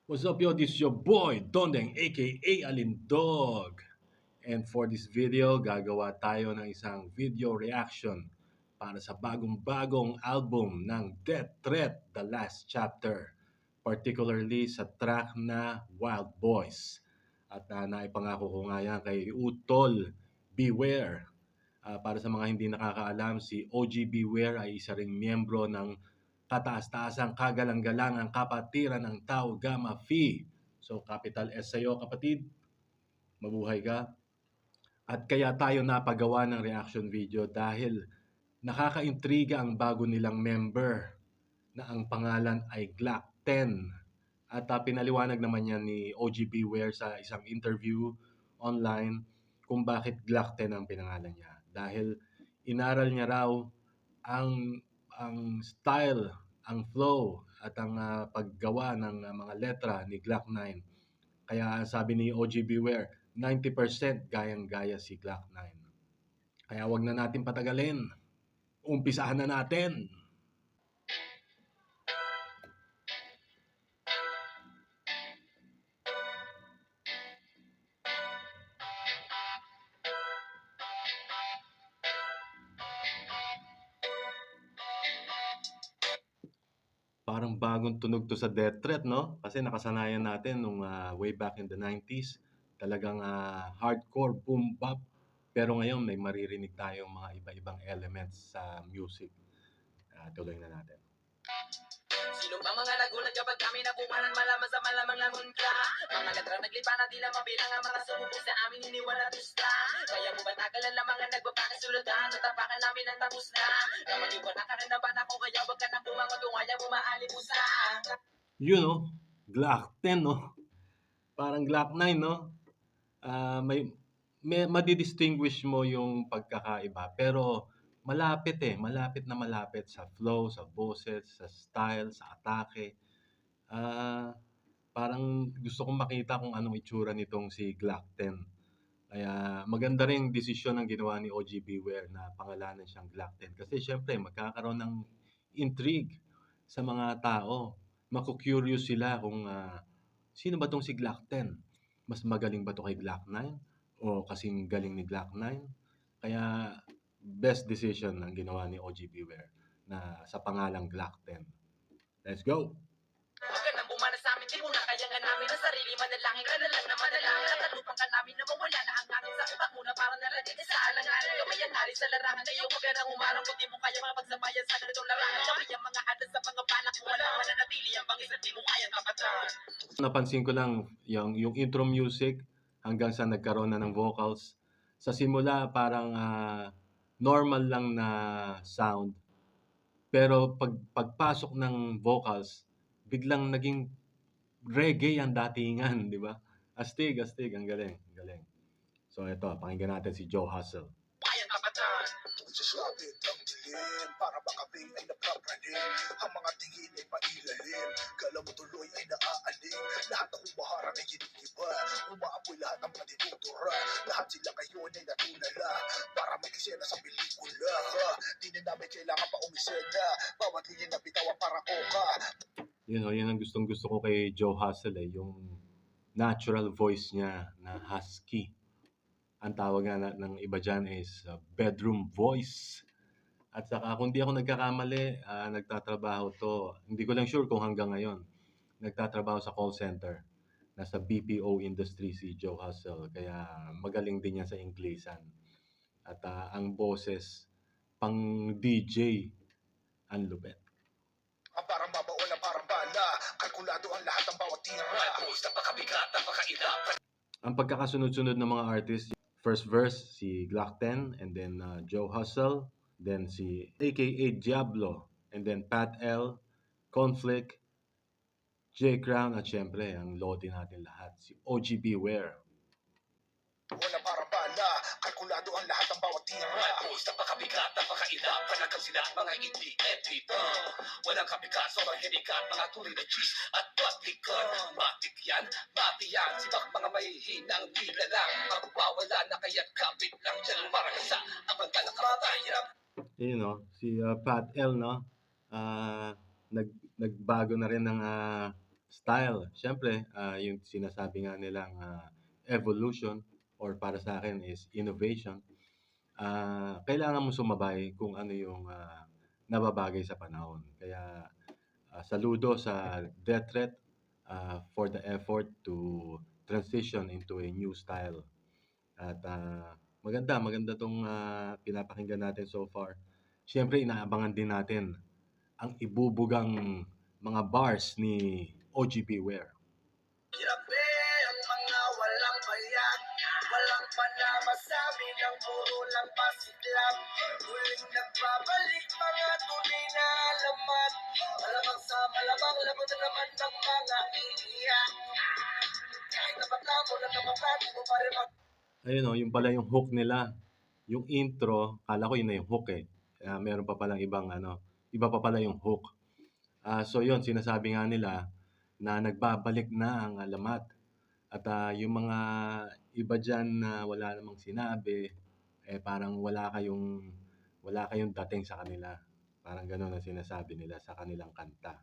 What's up, yo? This is your boy, Dondeng, aka Alindog. And for this video, gagawa tayo ng isang video reaction para sa bagong-bagong album ng Death Threat, The Last Chapter. Particularly sa track na Wild Boys. At naipangako ko nga yan kay Utol Beware. Para sa mga hindi nakakaalam, si OG Beware ay isa ring miyembro ng kataas-taasang kagalang-galangang kapatiran ng Tau Gamma Phi. So, capital S sa'yo, kapatid. Mabuhay ka. At kaya tayo napagawa ng reaction video dahil nakakaintriga ang bago nilang member na ang pangalan ay Glock 10. At pinaliwanag naman yan ni OG Beware sa isang interview online kung bakit Glock 10 ang pinangalan niya. Dahil inaral niya raw ang style, ang flow at ang paggawa ng mga letra ni Glock 9. Kaya sabi ni OG Beware, 90% gayang-gaya si Glock 9. Kaya wag na natin patagalin. Umpisahan na natin. Parang bagong tunog to sa Death Threat, no? Kasi nakasanayan natin nung way back in the 90s, talagang hardcore boom bap. Pero ngayon may maririnig tayong mga iba-ibang elements sa music. Tuloy na natin. Sino ba mga nagulat kapag kami nabukanan malaman sa malamang lamon ka? Mga letra naglipa na di na mabilang ang mga sumubok sa amin iniwala tusta. Kaya mo ba tagalan lang mga nagpapakasulatan at tapakan namin ang tapos na. Namaliwan ka rin naman ako kaya wag ka na bumangon kung ayaw mo maalimusa. Yun, no? Glock 10, no? Parang Glock 9, no? May madidistinguish mo yung pagkakaiba. Pero malapit malapit na malapit sa flow, sa boses, sa style, sa atake. Parang gusto kong makita kung anong itsura nitong si Glock 10. Kaya maganda rin desisyon ang ginawa ni OG Beware na pangalanan siyang Glock 10. Kasi syempre magkakaroon ng intrigue sa mga tao. Maku-curious sila kung sino ba tong si Glock 10? Mas magaling ba to kay Glock 9? O kasing galing ni Glock 9? Kaya best decision ang ginawa ni OG Beware na sa pangalang Glock 10. Let's go! Huwag ka nang bumana sa amin, di mo na kaya nga namin ang sarili, manalangin ka na lang na manalangin. Natalupang ka namin na mawala na ang aking sa utak mo na parang nalagay ka sa alanganin. Kamay ang hari sa larangan, kayo huwag ka nang umarang kung di mo kaya mapagsabayan sa ganitong larangan. Kamay ang mga hadas sa mga balak mo, wala mananatili ang bangis at di mo kayang kapatan. Napansin ko lang yung intro music hanggang sa nagkaroon na ng vocals. Sa simula parang normal lang na sound. Pero pagpasok ng vocals, biglang naging reggae ang datingan, di ba? Astig, ang galing. So ito, pakinggan natin si Joe Hustle. Kayang kapatan. Sasabit ang dilim, para makabing ay napapraning. Ang mga tingin ay pailalim, kala mo tuloy ay naaaling. Lahat ng umaharang ay ginigiba, umaapoy lahat ang patinutura. Lahat sila ngayon ay natulala, para mag-isena sa pelikula. Di na namin kailangan pa umisena, bawat linya na bitawan para koka. Yun ang gustong-gusto ko kay Joe Hustle yung natural voice niya na husky. Ang tawag nga ng iba dyan is bedroom voice. At saka kung di ako nagkakamali, nagtatrabaho to, hindi ko lang sure kung hanggang ngayon, nagtatrabaho sa call center. Nasa BPO industry si Joe Hustle, kaya magaling din yan sa Inglesan. At ang boses, pang DJ, ang lupet. Ang parang babaon na parang bala, kalkulado ang lahat ng bawat tira. Napakabigat, napakailap. Ang pagkakasunod-sunod ng mga artist, first verse si Glock 10, and then Joe Hustle, then si aka Diablo, and then Pat L, Conflict, J Crown, at syempre ang lodi natin lahat, si OG Beware. Wala parang bala, kalkulado ang lahat ng bawat tira. Napakabigat, napakailap. Panagang sila at mga hindi dito. Walang kabigat, sobrang hinikat. Mga tuloy na cheese at patikan. Matik yan, mati yan. Sibak mga mahihinang bila lang. Magwawala na kaya't kapit lang dyan. Para sa abang ka ng kamatayan. You know, si Pat L, no? Nagbago na rin ng style. Siyempre, yung sinasabi nga nilang evolution or para sa akin is innovation. Kailangan mo sumabay kung ano yung nababagay sa panahon. Kaya saludo sa Death Threat for the effort to transition into a new style. At maganda tong pinapakinggan natin so far. Siyempre, inaabangan din natin ang ibubugang mga bars ni OG Beware. Grabe ang mga walang bayag, walang panama sa amin, ang puro lang pasiklap. Huling nagbabalik mga tunay na alamat, malamang sa malamang labang na naman ng mga iiyak. Kahit nabata mo na nabata, di mo pa rin Ayun yung pala yung hook nila. Yung intro, kala ko yun na yung hook eh. Meron pa palang iba pa pala yung hook. So yun, sinasabi nga nila na nagbabalik na ang alamat. At yung mga iba dyan na wala namang sinabi, parang wala kayong dating sa kanila. Parang gano'n ang sinasabi nila sa kanilang kanta.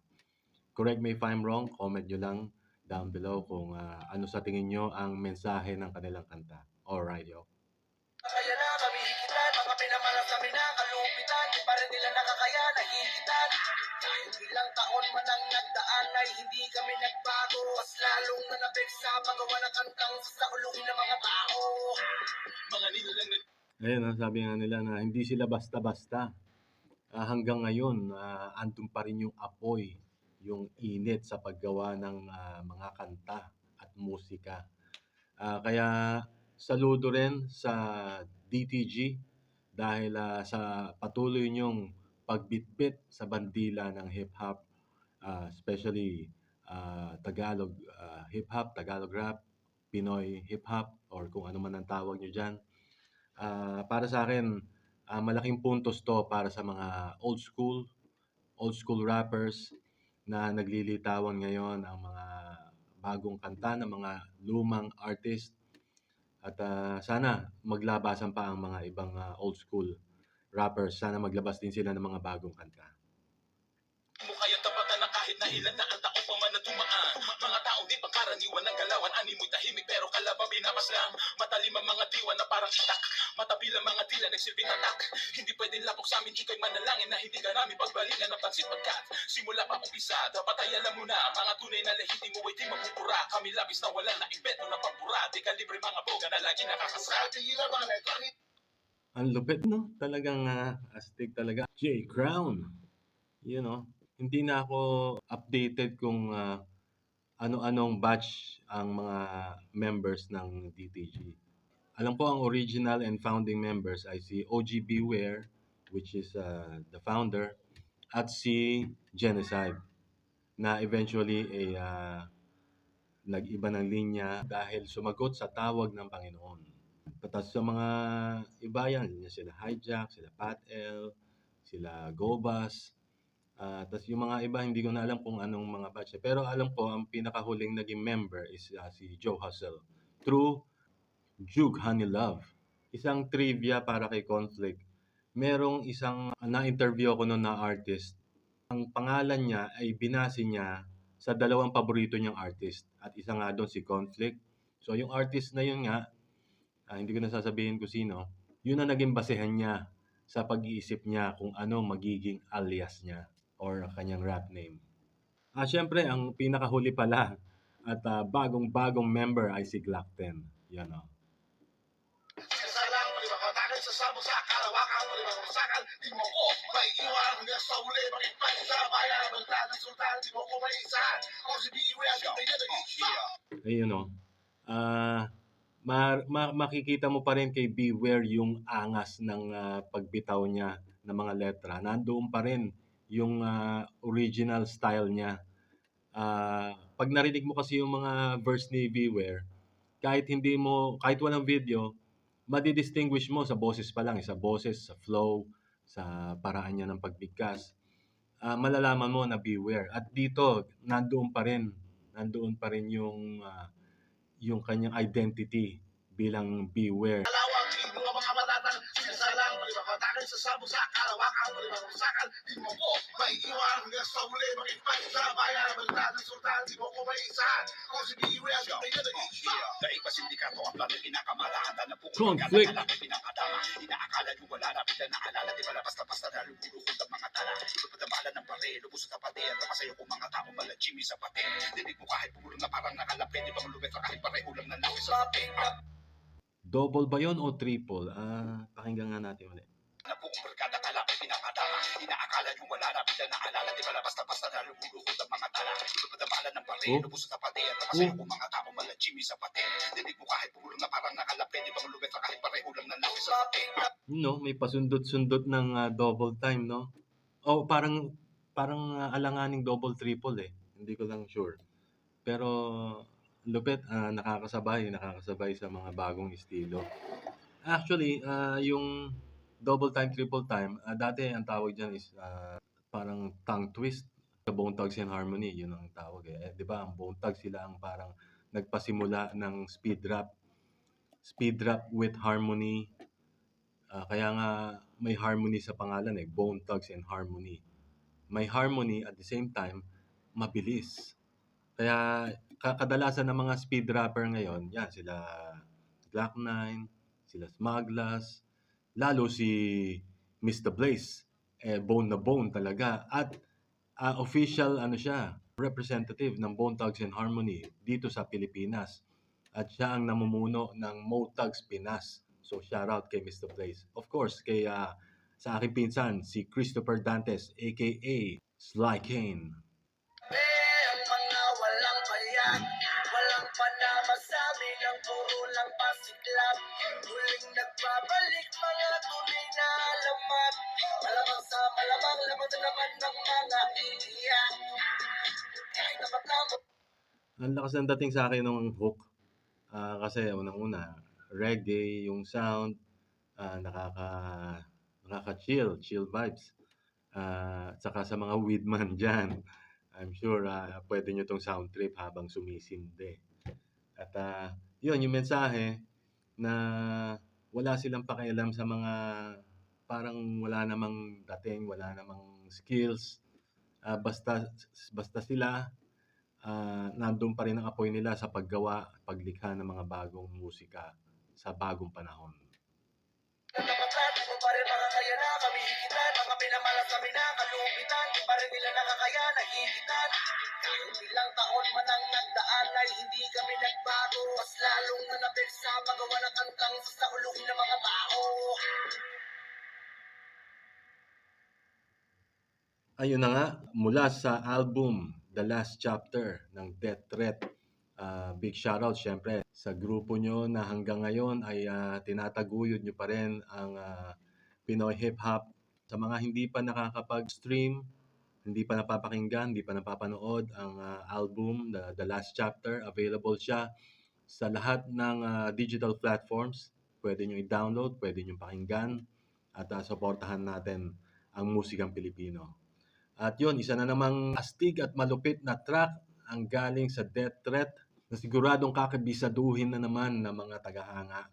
Correct me if I'm wrong, comment nyo lang down below kung ano sa tingin nyo ang mensahe ng kanilang kanta. Alright, yo. kaya na kami higitan, mga pinamalas kami na kalupitan, di pa rin nila nakakaya nahihitan. Kahit ilang taon man ang nagdaan ay hindi kami nagbago, mas lalong nanapik sa paggawa ng kantang sa ulungin ng mga tao. Mga nilalang na Ayun, sabi nga nila na hindi sila basta-basta. Hanggang ngayon, andun pa rin yung apoy, yung init sa paggawa ng mga kanta at musika. Kaya saludo rin sa DTG dahil sa patuloy niyong pagbitbit sa bandila ng hip-hop, especially Tagalog hip-hop, Tagalog rap, Pinoy hip-hop, or kung ano man ang tawag nyo dyan. Para sa akin, malaking puntos to para sa mga old school rappers na naglilitawan ngayon ang mga bagong kanta ng mga lumang artist. At sana maglabasan pa ang mga ibang old school rappers. Sana maglabas din sila ng mga bagong kanta. mo kaya tapatan na kahit na ilan na ang taong pa man na dumaan. Mga taong di pangkaraniwan ng galawan, animoy tahimik pero kalaban binabaslang. Matalim ang mga diwa na parang itak, matabil ang mga tila nagsilbing tatak. Hindi pwedeng lapok sa amin, ikay manalangin na hindi ka namin pagbalikan ng pansin pagkat simula pa umpisa, dapat ay alam mo na mga tunay na lehitimo ay di mapupura. Kami labis na wala na imbento na pampura, di kalibre mga boga na lagi nakakasal. Ang lupit, no? Talagang astig talaga. J. Crown. You know, hindi na ako updated kung ano-anong batch ang mga members ng DTG. Alam ko ang original and founding members ay si OG Beware, which is the founder, at si Genocide, na eventually nag-iba ng linya dahil sumagot sa tawag ng Panginoon. Tapos sa mga iba yan, sila Hijack, sila Pat L, sila Gobas, tapos yung mga iba, hindi ko na alam kung anong mga batch. Pero alam ko, ang pinakahuling naging member is si Joe Hustle through Jug Honey Love. Isang trivia para kay Conflict. Merong isang na-interview ako noon na artist. Ang pangalan niya ay binase niya sa dalawang paborito niyang artist. At isa nga doon si Conflict. So yung artist na yun nga, hindi ko na sasabihin kung sino, yun ang naging basehan niya sa pag-iisip niya kung ano magiging alias niya or kanyang rap name. Siyempre, ang pinakahuli pala at bagong-bagong member ay si Glock 10. Yan o. Salang malimakatakan sa sabong sa kalawakan, malimakamasakan, di mo ko may iwan hanggang sa uli, makipag sa bayan, magdaan ng sultan, di mo ko may isahan. Ako si B-Real, hindi na nag-iisa. Ayun o. Makikita mo pa rin kay Beware yung angas ng pagbitaw niya ng mga letra. Nandoon pa rin yung original style niya. Pag narinig mo kasi yung mga verse ni Beware, kahit walang video, madidistinguish mo sa boses pa lang, sa boses, sa flow, sa paraan niya ng pagbigkas. Malalaman mo na Beware. At dito, nandoon pa rin yung kanyang identity bilang Beware. Kalawang, mga matatang, sinasalang, malimakatakan sa sabong sa kalawakan, sakal, di mo ko maiiwan hanggang sa huli. Makipag sa bayan, balita ng sultan, di mo ko maiisan. Ako si B-Real, di kayo nag-iisa. Dahil pa sindikato ang plano pinakamalahan na buong Conflict. pagkakala na pinakadama. Inaakala nyo wala na bigla naalala, di pala basta-basta na lumuhod ang mga tala. Ipagpadabalan ng pare, lubos sa tapatir, napasayo kong mga tao mala Jimmy sa patin. Dinig mo kahit pumulong na parang nakalapin, di ba malupit na kahit pareho lang na lapis sa patin. Double ba yun o triple? Pakinggan nga natin ulit. Na buong barkada kalapit pinakadama. Inaakala nyo wala na bigla naalala, di pala basta-basta na lumuhod ang mga tala. Ipagpadabalan ng pare, Oh. lubos sa tapatir, napasayo kong mga tao mala Jimmy sa patin. Dinig mo kahit pumulong na parang nakalapin, di ba malupit na kahit pareho lang na lapis sa patin. No, may pasundot-sundot ng double time, no? O parang alanganing double triple eh. Hindi ko lang sure. Pero lupit, nakakasabay sa mga bagong estilo. Actually, yung double time, triple time, dati ang tawag dyan is parang tongue twist. Sa Bone Thugs and Harmony, yun ang tawag eh. Di ba, ang Bone Thugs sila ang parang nagpasimula ng speed rap with harmony. Kaya nga may harmony sa pangalan eh, Bone Thugs and Harmony. May harmony at the same time, mabilis. Kaya kadalasan ng mga speed rapper ngayon, yan sila Glock 9, sila Smugglers, lalo si Mr. Blaze, bone na bone talaga. At official siya, representative ng Bone Thugs and Harmony dito sa Pilipinas. At siya ang namumuno ng Mo Thugs Pinas. So shout out kay Mr. Blaze. Of course, kay sa aking pinsan, si Christopher Dantes, aka Sly Kane. Ang mga walang bayag, walang panama sa amin, ang puro lang pasiklab. Huling nagbabalik mga tunay na alamat. Malamang sa malamang, laman na naman ng mga iiyak. Kahit na matamo. Ang lakas ng dating sa akin ng hook. Kasi unang-una, reggae, yung sound, nakaka-chill vibes. At saka sa mga weedman dyan, I'm sure pwede nyo tong sound trip habang sumisinde. At yun, yung mensahe na wala silang pakialam sa mga parang wala namang dating, wala namang skills. Basta sila, nandun pa rin ang apoy nila sa paggawa, paglikha ng mga bagong musika sa bagong panahon. Napatlan, kung pa rin makakaya na kami higitan. Mga pinamalas kami na kalupitan, di pa rin nila nakakaya na higitan. Kahit ilang taon man ang nagdaan ay hindi kami nagbago. Mas lalong nanapit sa paggawa ng kantang sa ulong ng mga tao. Ayun na nga, mula sa album The Last Chapter ng Death Threat, big shoutout syempre sa grupo nyo na hanggang ngayon ay tinataguyod nyo pa rin ang Pinoy Hip Hop. Sa mga hindi pa nakakapag-stream, hindi pa napapakinggan, hindi pa napapanood ang album The Last Chapter, available siya sa lahat ng digital platforms. Pwede nyo i-download, pwede nyo pakinggan at supportahan natin ang musikang Pilipino. At yun, isa na namang astig at malupit na track ang galing sa Death Threat na siguradong kakabisaduhin na naman ng mga tagahanga.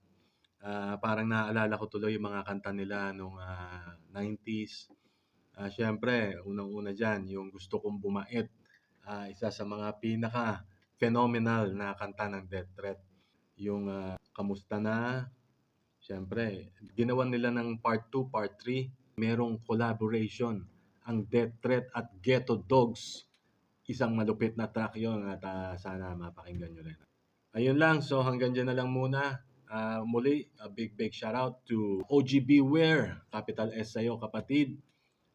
Parang naaalala ko tuloy yung mga kanta nila nung 90s. Siyempre, unang-una dyan, yung Gusto Kong Bumait. Isa sa mga pinaka-phenomenal na kanta ng Death Threat. Yung Kamusta Na. Siyempre, ginawan nila ng part 2, part 3. Merong collaboration ang Death Threat at Ghetto Dogs. Isang malupit na track yon at sana mapakinggan nyo rin. Ayun lang, so hanggang dyan na lang muna. Muli, a big shout out to OGB Wear, capital S sa'yo kapatid.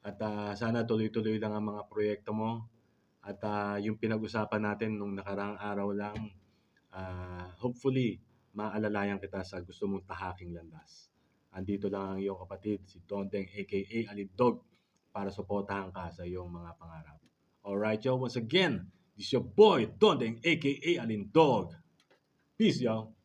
At sana tuloy-tuloy lang ang mga proyekto mo. At yung pinag-usapan natin nung nakaraang araw lang, hopefully, maalalayan kita sa gusto mong tahaking landas. Andito lang ang iyong kapatid, si Dondeng aka Alindog, para suportahan ka sa iyong mga pangarap. Alright, yo, once again, this is your boy, Dondeng aka Alindog. Peace, y'all.